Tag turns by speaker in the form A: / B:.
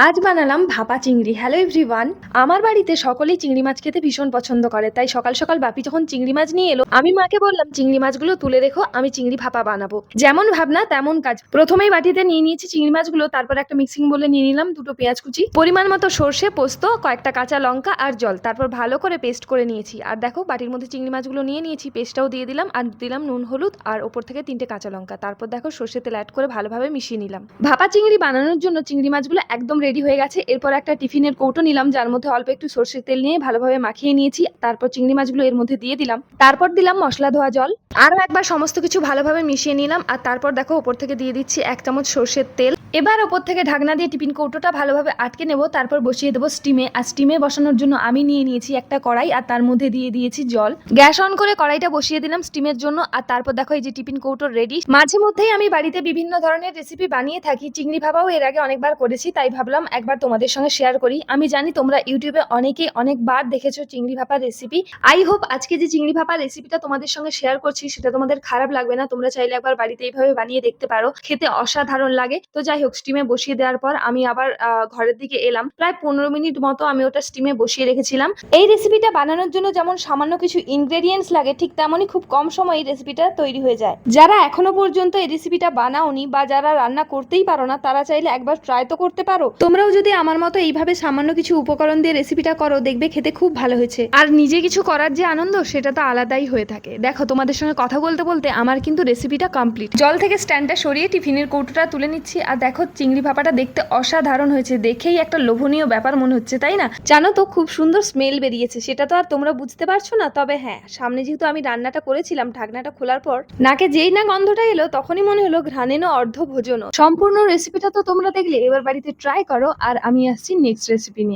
A: আজ বানালাম ভাপা চিংড়ি। Hello everyone. আমার বাড়িতে সকলেই চিংড়ি মাছ খেতে ভীষণ পছন্দ করে, তাই সকাল সকাল বাপি যখন চিংড়ি মাছ নিয়ে এলো, আমি মাকে বললাম চিংড়ি মাছগুলো তুলে রেখো, আমি চিংড়ি ভাপা বানাবো। যেমন ভাবনা তেমন কাজ। প্রথমেই বাটিতে নিয়ে নিয়েছি চিংড়ি মাছগুলো, তারপর একটা মিক্সিং বলে নিয়ে নিলাম দুটো পেঁয়াজ কুচি, পরিমাণ মতো সর্ষে, পোস্ত, কয়েকটা কাঁচা লঙ্কা আর জল, তারপর ভালো করে পেস্ট করে নিয়েছি। আর দেখো বাটির মধ্যে চিংড়ি মাছগুলো নিয়ে নিয়েছি, পেস্টটাও দিয়ে দিলাম আর দিলাম নুন হলুদ আর ওপর থেকে 3টে কাঁচা লঙ্কা। তারপর দেখো সর্ষে তেল অ্যাড করে ভালোভাবে মিশিয়ে নিলাম। ভাপা চিংড়ি বানানোর জন্য চিংড়ি মাছগুলো একদম রেডি হয়ে গেছে। এরপর একটা টিফিনের কৌটো নিলাম, যার মধ্যে অল্প একটু সর্ষের তেল নিয়ে ভালোভাবে মাখিয়ে নিয়েছি। তারপর চিংড়ি মাছগুলো এর মধ্যে দিয়ে দিলাম, তারপর দিলাম মশলা ধোয়া জল, আরো একবার সমস্ত কিছু ভালোভাবে মিশিয়ে নিলাম। আর তারপর দেখো ওপর থেকে দিয়ে দিচ্ছি 1 চামচ সর্ষের তেল। এবার ওপর থেকে ঢাকনা দিয়ে টিফিন কৌটোটা ভালোভাবে আটকে নেব, তারপর বসিয়ে দেবো স্টিমে। আর স্টিমে বসানোর জন্য আমি নিয়ে নিয়েছি একটা কড়াই আর তার মধ্যে দিয়ে দিয়েছি জল। গ্যাস অন করে কড়াইটা বসিয়ে দিলাম স্টিমের জন্য। আর তারপর দেখো এই যে টিফিন কৌটো রেডি। মাঝে মধ্যেই আমি বাড়িতে বিভিন্ন ধরনের রেসিপি বানিয়ে থাকি, চিংড়ি ভাপাও এর আগে অনেকবার করেছি, তাই ভাবলাম একবার তোমাদের সঙ্গে শেয়ার করি। আমি জানি তোমরা ইউটিউবে অনেকেই অনেকবার দেখেছো চিংড়ি ভাপার রেসিপি। আই হোপ আজকে যে চিংড়ি ভাপার রেসিপিটা তোমাদের সঙ্গে শেয়ার করছি সেটা তোমাদের খারাপ লাগবে না। তোমরা চাইলে একবার বাড়িতে এইভাবে বানিয়ে দেখতে পারো, খেতে অসাধারণ লাগে। তো যাই হোক, স্টিমে বসিয়ে দেওয়ার পর আমি আবার ঘরের দিকে এলাম। প্রায় 15 মিনিট মতো আমি ওটা স্টিমে বসিয়ে রেখেছিলাম। এই রেসিপিটা বানানোর জন্য যেমন সামান্য কিছু ইনগ্রেডিয়েন্টস লাগে, ঠিক তেমনই খুব কম সময়ে রেসিপিটা তৈরি হয়ে যায়। যারা এখনো পর্যন্ত এই রেসিপিটা বানাওনি বা যারা রান্না করতেই পারো না, তারা চাইলে একবার ট্রাই তো করতে পারো। তোমরাও যদি আমার মতো এইভাবে সামান্য কিছু উপকরণ দিয়ে রেসিপিটা করো, দেখবে খেতে খুব ভালো হয়েছে। আর নিজে কিছু করার যে আনন্দ সেটা তো আলাদাই হয়ে থাকে। দেখো তোমাদের সঙ্গে কথা বলতে বলতে আমার কিন্তু রেসিপিটা কমপ্লিট। জল থেকে স্ট্যান্ডটা সরিয়ে টিফিনের কৌটোটা তুলে নিচ্ছি। আর দেখো চিংড়ি ভাপাটা দেখতে অসাধারণ হয়েছে, দেখেই একটা লোভনীয় ব্যাপার মনে হচ্ছে, তাই না? জানো তো খুব সুন্দর স্মেল বেরিয়েছে, সেটা তো আর তোমরা বুঝতে পারছো না। তবে হ্যাঁ, সামনে যেহেতু আমি রান্নাটা করেছিলাম, ঢাকনাটা খোলার পর নাকে যেই না গন্ধটা এলো, তখনই মনে হলো ঘ্রাণেন অর্ধ ভোজন। সম্পূর্ণ রেসিপিটা তো তোমরা দেখলে, এবার বাড়িতে ট্রাই করো। আর আমি আসছি নেক্সট রেসিপি নিয়ে।